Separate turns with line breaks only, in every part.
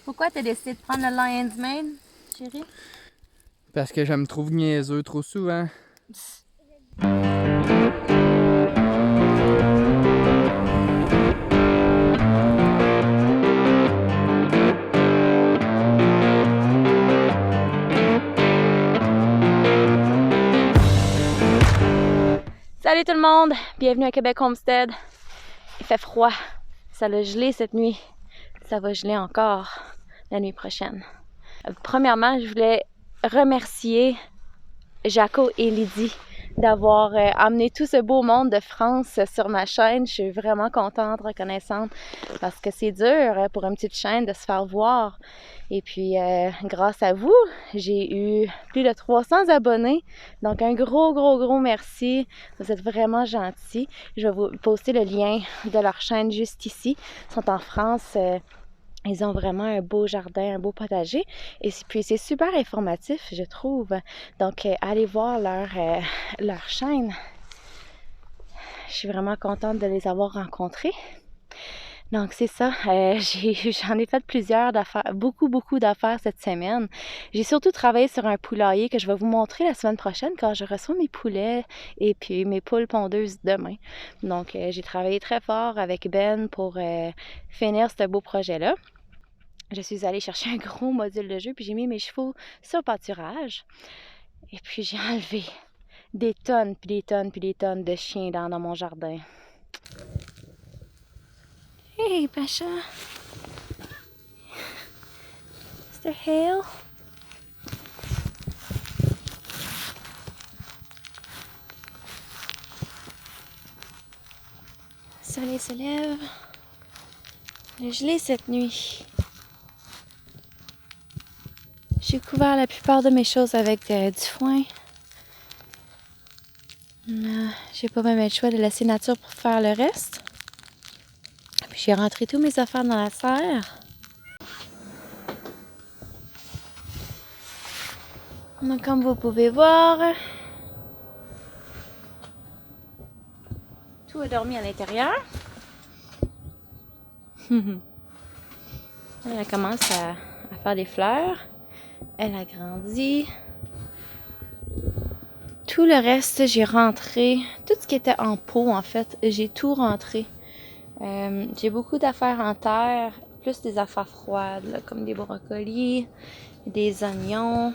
Pourquoi t'as décidé de prendre le Lion's Mane, chérie?
Parce que je me trouve niaiseux trop souvent.
Salut tout le monde! Bienvenue à Québec Homestead. Il fait froid. Ça a gelé cette nuit. Ça va geler encore la nuit prochaine. Premièrement, je voulais remercier Jaco et Lydie d'avoir amené tout ce beau monde de France sur ma chaîne. Je suis vraiment contente, reconnaissante, parce que c'est dur pour une petite chaîne de se faire voir. Et puis, grâce à vous, j'ai eu plus de 300 abonnés. Donc, un gros merci. Vous êtes vraiment gentils. Je vais vous poster le lien de leur chaîne juste ici. Ils sont en France. Ils ont vraiment un beau jardin, un beau potager. Et puis, c'est super informatif, je trouve. Donc, allez voir leur chaîne. Je suis vraiment contente de les avoir rencontrés. Donc, c'est ça. J'en ai fait plusieurs d'affaires, beaucoup d'affaires cette semaine. J'ai surtout travaillé sur un poulailler que je vais vous montrer la semaine prochaine quand je reçois mes poulets et puis mes poules pondeuses demain. Donc, j'ai travaillé très fort avec Ben pour finir ce beau projet-là. Je suis allée chercher un gros module de jeu, puis j'ai mis mes chevaux sur le pâturage. Et puis j'ai enlevé des tonnes, puis des tonnes, puis des tonnes de chiens dans mon jardin. Hey, Pacha! Mr. Hale! Le soleil se lève. Il a gelé cette nuit. J'ai couvert la plupart de mes choses avec du foin. J'ai pas même le choix de laisser nature pour faire le reste. Puis j'ai rentré tous mes affaires dans la serre. Donc, comme vous pouvez voir, tout a dormi à l'intérieur. Elle commence à faire des fleurs. Elle a grandi. Tout le reste, j'ai rentré. Tout ce qui était en pot, en fait, j'ai tout rentré. J'ai beaucoup d'affaires en terre, plus des affaires froides, là, comme des brocolis, des oignons.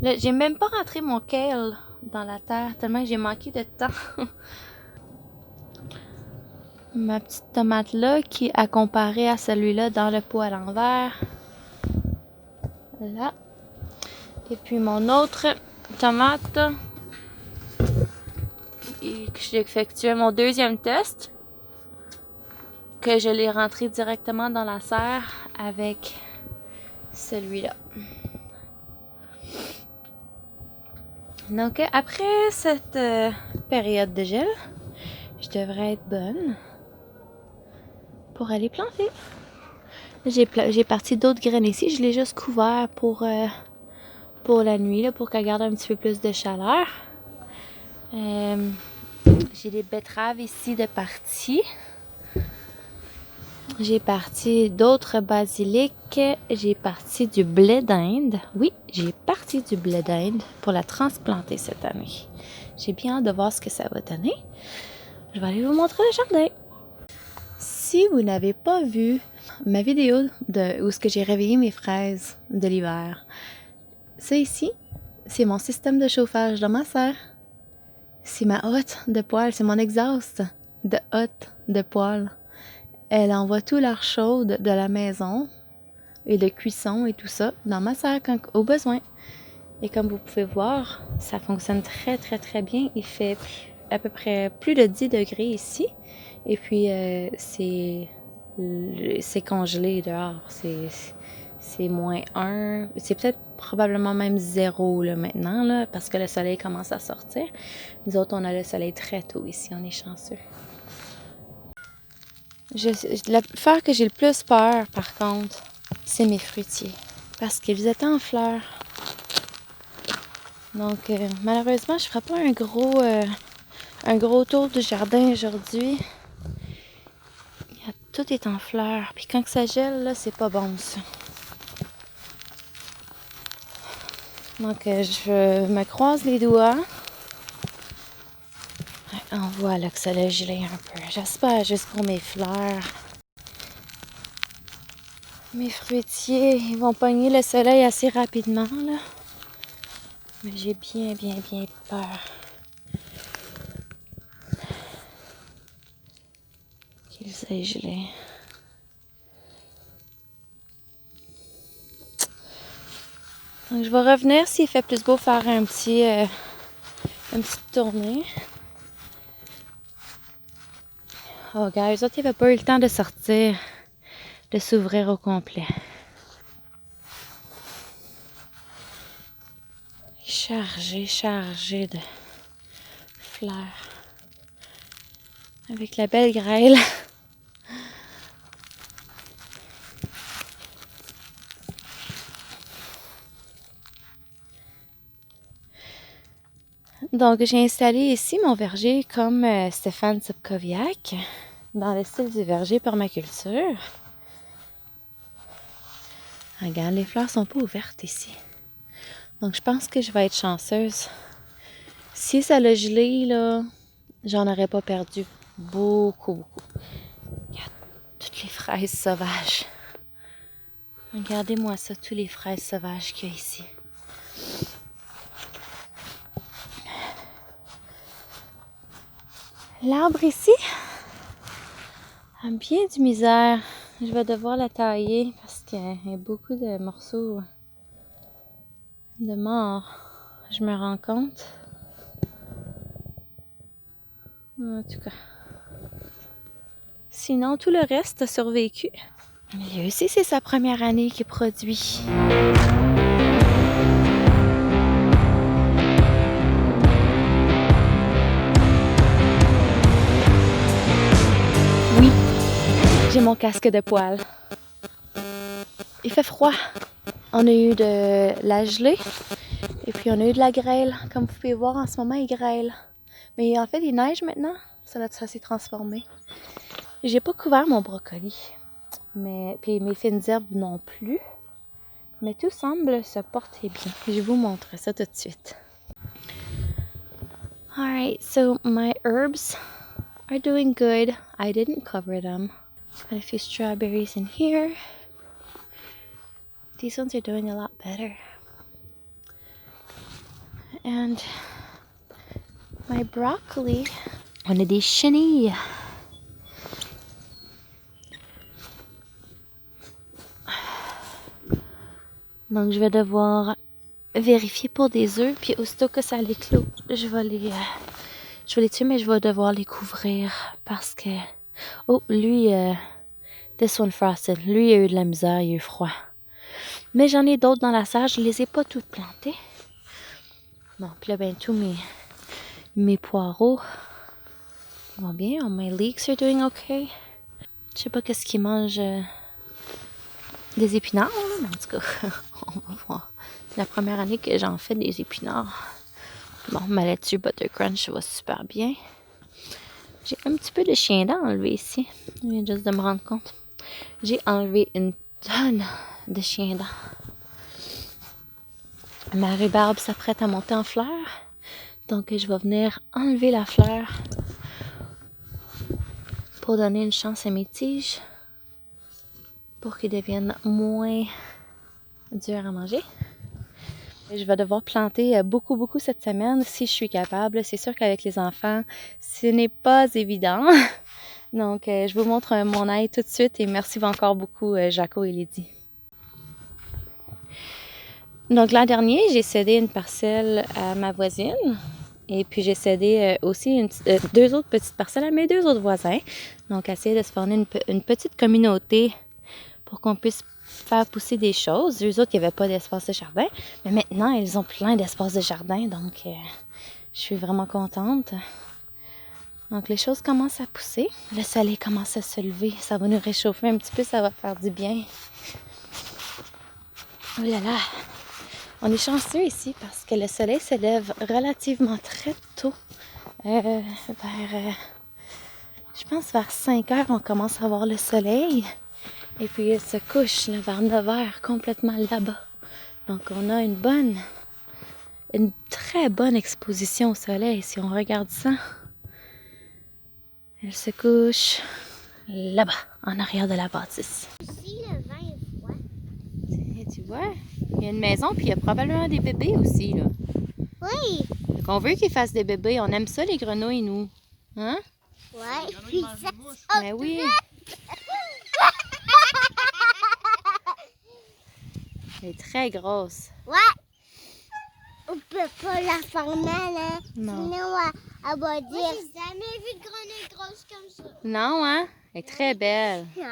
Là, j'ai même pas rentré mon kale dans la terre, tellement que j'ai manqué de temps. Ma petite tomate là, qui a comparé à celui-là dans le pot à l'envers. Là. Et puis mon autre tomate. J'ai effectué mon deuxième test. Que je l'ai rentré directement dans la serre avec celui-là. Donc après cette période de gel, je devrais être bonne pour aller planter. J'ai parti d'autres graines ici. Je l'ai juste couvert pour la nuit, là, pour qu'elle garde un petit peu plus de chaleur. J'ai des betteraves ici de partie. J'ai parti d'autres basiliques. J'ai parti du blé d'Inde. Oui, j'ai parti du blé d'Inde pour la transplanter cette année. J'ai bien hâte de voir ce que ça va donner. Je vais aller vous montrer le jardin. Si vous n'avez pas vu ma vidéo où ce que j'ai réveillé mes fraises de l'hiver, ça ici, c'est mon système de chauffage dans ma serre. C'est ma hotte de poêle, c'est mon exhaust de hotte de poêle. Elle envoie tout l'air chaud de la maison et de cuisson et tout ça dans ma serre au besoin. Et comme vous pouvez voir, ça fonctionne très bien. Il fait à peu près plus de 10 degrés ici. Et puis, c'est congelé dehors. C'est -1. C'est peut-être probablement même 0 là, maintenant, là, parce que le soleil commence à sortir. Nous autres, on a le soleil très tôt ici. On est chanceux. L'affaire que j'ai le plus peur, par contre, c'est mes fruitiers. Parce qu'ils étaient en fleurs. Donc, malheureusement, je ne ferai pas un gros tour du jardin aujourd'hui. Il y a Tout est en fleurs. Puis quand que ça gèle, là, c'est pas bon, ça. Donc, je me croise les doigts. On voit là que ça a gelé un peu. J'espère juste pour mes fleurs. Mes fruitiers, ils vont pogner le soleil assez rapidement, là. Mais j'ai bien peur qu'ils aient gelé. Donc, je vais revenir s'il fait plus beau faire une petite tournée. Oh, gars, eux autres, ils n'avaient pas eu le temps de sortir, de s'ouvrir au complet. Chargé de fleurs. Avec la belle grêle. Donc, j'ai installé ici mon verger comme Stéphane Sobkowiak, dans le style du verger permaculture. Regarde, les fleurs sont pas ouvertes ici. Donc, je pense que je vais être chanceuse. Si ça l'a gelé, là, j'en aurais pas perdu beaucoup. Regarde, toutes les fraises sauvages. Regardez-moi ça, toutes les fraises sauvages qu'il y a ici. L'arbre ici a bien du misère. Je vais devoir la tailler parce qu'il y a beaucoup de morceaux de mort. Je me rends compte. En tout cas. Sinon, tout le reste a survécu. Lui aussi, c'est sa première année qu'il produit. Oui, j'ai mon casque de poêle. Il fait froid. On a eu de la gelée et puis on a eu de la grêle. Comme vous pouvez voir, en ce moment, il grêle. Mais en fait, il neige maintenant. Ça s'est transformé. J'ai pas couvert mon brocoli. Puis mes fines herbes non plus. Mais tout semble se porter bien. Je vous montre ça tout de suite. Alright, so my herbs are doing good. I didn't cover them. Got a few strawberries in here. These ones are doing a lot better. And my broccoli, on a des chenilles. Donc je vais devoir vérifier pour des œufs, puis aussitôt que ça l'éclot, je vais les tuer, mais je vais devoir les couvrir parce que... Oh, lui, this one frosted, lui il a eu de la misère, il a eu froid. Mais j'en ai d'autres dans la serre, je les ai pas toutes plantées. Bon, puis là, ben tous mes poireaux vont bien. My leeks are doing okay. Je sais pas qu'est-ce qu'ils mangent... des épinards, mais en tout cas, on va voir. C'est la première année que j'en fais des épinards. Bon, ma laitue Butter Crunch va super bien. J'ai un petit peu de chien dent enlevé ici. Je viens juste de me rendre compte. J'ai enlevé une tonne de chien dent. Ma rhubarbe s'apprête à monter en fleurs. Donc, je vais venir enlever la fleur pour donner une chance à mes tiges. Pour qu'ils deviennent moins durs à manger. Je vais devoir planter beaucoup cette semaine si je suis capable. C'est sûr qu'avec les enfants, ce n'est pas évident. Donc, je vous montre mon aide tout de suite et merci encore beaucoup Jaco et Lydie. Donc, l'an dernier, j'ai cédé une parcelle à ma voisine. Et puis, j'ai cédé aussi deux autres petites parcelles à mes deux autres voisins. Donc, essayer de se former une petite communauté pour qu'on puisse faire pousser des choses. Eux autres, il n'y avait pas d'espace de jardin. Mais maintenant, ils ont plein d'espace de jardin. Donc, je suis vraiment contente. Donc, les choses commencent à pousser. Le soleil commence à se lever. Ça va nous réchauffer un petit peu. Ça va faire du bien. Oh là là! On est chanceux ici parce que le soleil se lève relativement très tôt. Vers Je pense vers 5 heures, on commence à voir le soleil. Et puis il se couche là, vers 9 heures, complètement là-bas. Donc on a une très bonne exposition au soleil si on regarde ça. Elle se couche là-bas, en arrière de la bâtisse.
Ici, le vin est froid.
Et tu vois, il y a une maison puis il y a probablement des bébés aussi là.
Oui.
Donc on veut qu'ils fassent des bébés, on aime ça les grenouilles nous. Hein?
Ouais. Puis ça...
Ben oui. Elle est très grosse.
Ouais. On peut pas la faire mal, hein?
Non.
Sinon, elle va dire... Moi, j'ai jamais vu de grenouille grosse comme ça.
Non, hein? Elle est très belle.
Ouais.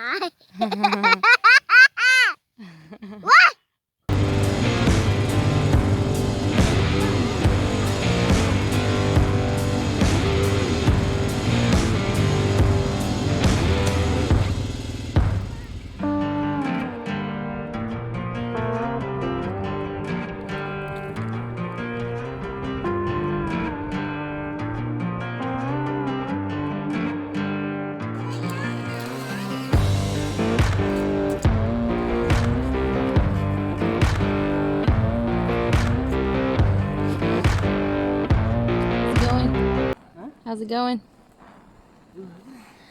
How's it going?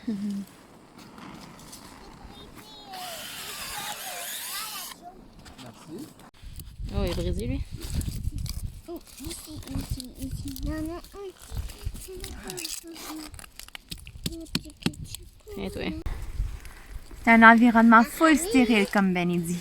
Merci.
Oh, il est brisé lui.
Oh, ici. Il y en a un.
Et toi? C'est un environnement full stérile, comme Benny dit.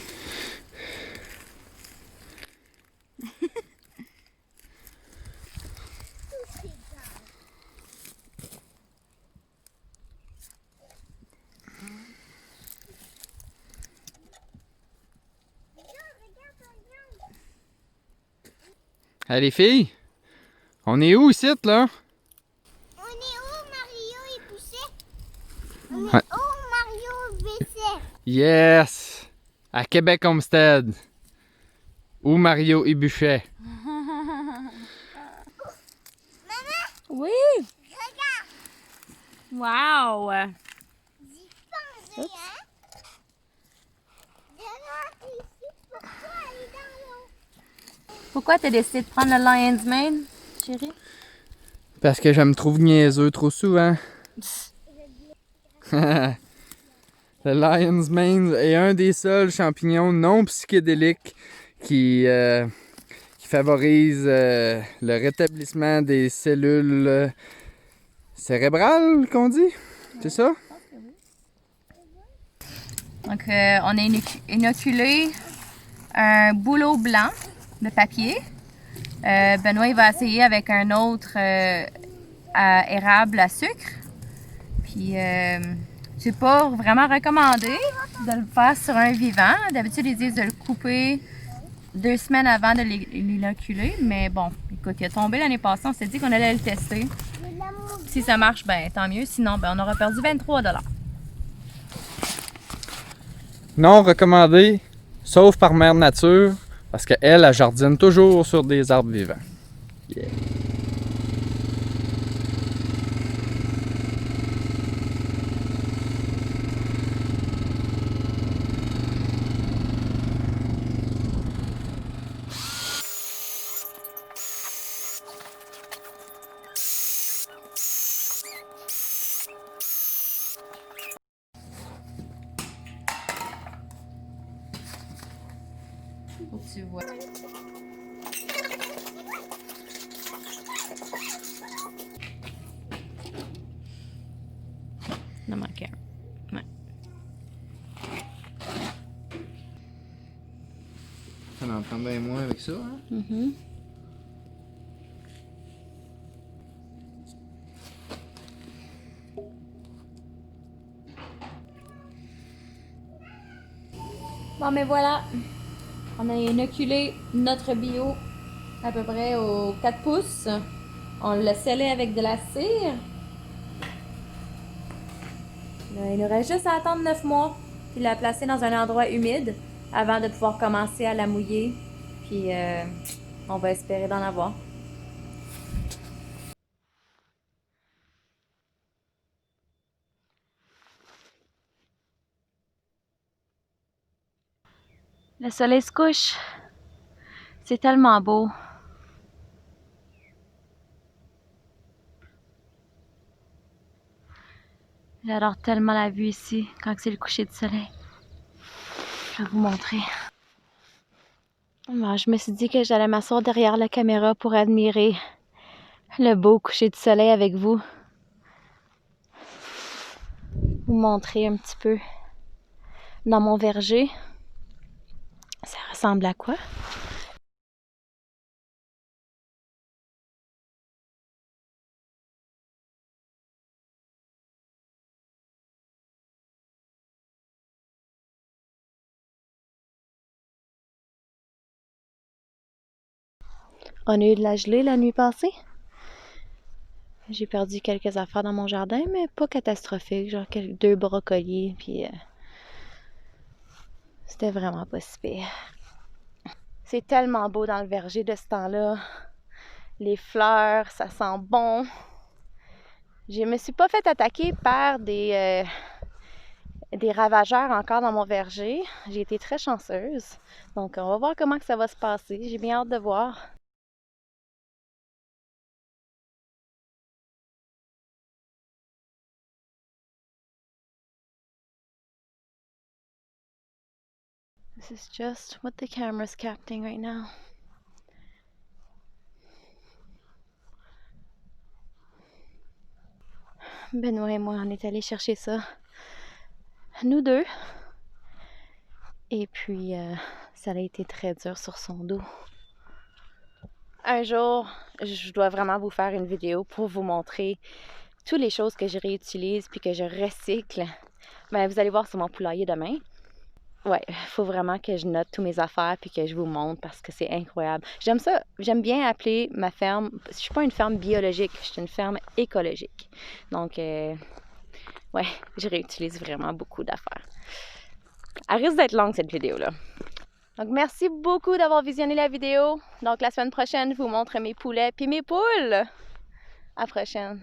Hey les filles, on est où ici là?
On est où, Mario et Poussé? On est
Ouais.
où, Mario et Poussé?
Yes! À Québec Homestead. Où Mario et Buchet.
Oui!
Regarde,
Wow!
j'y pense, hein? Je rentre ici pour toi aller dans l'eau.
Pourquoi t'as décidé de prendre le Lion's Mane, chérie?
Parce que je me trouve niaiseux trop souvent. Le Lion's Mane est un des seuls champignons non psychédéliques qui favorise le rétablissement des cellules cérébrales, qu'on dit? C'est ça?
Donc, on a inoculé un bouleau blanc de papier. Benoît, il va essayer avec un autre érable à sucre. Puis, c'est pas vraiment recommandé de le faire sur un vivant. D'habitude, ils disent de le couper 2 semaines avant de l'inoculer. Mais bon, écoute, il a tombé l'année passée. On s'est dit qu'on allait le tester. Si ça marche, ben tant mieux. Sinon, ben, on aura perdu 23 $.
Non recommandé, sauf par Mère Nature, parce qu'elle, elle jardine toujours sur des arbres vivants. Yeah.
Faut que tu vois. Il en manquait un. Ouais.
Ça en prend bien moins avec ça, hein?
Mm-hmm. Bon, mais voilà. On a inoculé notre bio à peu près aux 4 pouces. On l'a scellé avec de la cire. Là, il nous reste juste à attendre 9 mois. Puis la placer dans un endroit humide avant de pouvoir commencer à la mouiller. Puis on va espérer d'en avoir. Le soleil se couche. C'est tellement beau. J'adore tellement la vue ici quand c'est le coucher du soleil. Je vais vous montrer. Bon, je me suis dit que j'allais m'asseoir derrière la caméra pour admirer le beau coucher du soleil avec vous. Vous montrer un petit peu dans mon verger. Ça ressemble à quoi? On a eu de la gelée la nuit passée. J'ai perdu quelques affaires dans mon jardin, mais pas catastrophique. Genre 2 brocolis, puis c'était vraiment pas si pire. C'est tellement beau dans le verger de ce temps-là. Les fleurs, ça sent bon. Je me suis pas fait attaquer par des ravageurs encore dans mon verger. J'ai été très chanceuse. Donc, on va voir comment que ça va se passer. J'ai bien hâte de voir. This is just what the camera's capturing right now. Benoît et moi, on est allés chercher ça. Nous deux. Et puis, ça a été très dur sur son dos. Un jour, je dois vraiment vous faire une vidéo pour vous montrer toutes les choses que je réutilise puis que je recycle. Ben, vous allez voir sur mon poulailler demain. Ouais, il faut vraiment que je note toutes mes affaires puis que je vous montre parce que c'est incroyable. J'aime ça, j'aime bien appeler ma ferme, je suis pas une ferme biologique, je suis une ferme écologique. Donc, ouais, je réutilise vraiment beaucoup d'affaires. Elle risque d'être longue cette vidéo-là. Donc, merci beaucoup d'avoir visionné la vidéo. Donc, la semaine prochaine, je vous montre mes poulets puis mes poules. À la prochaine.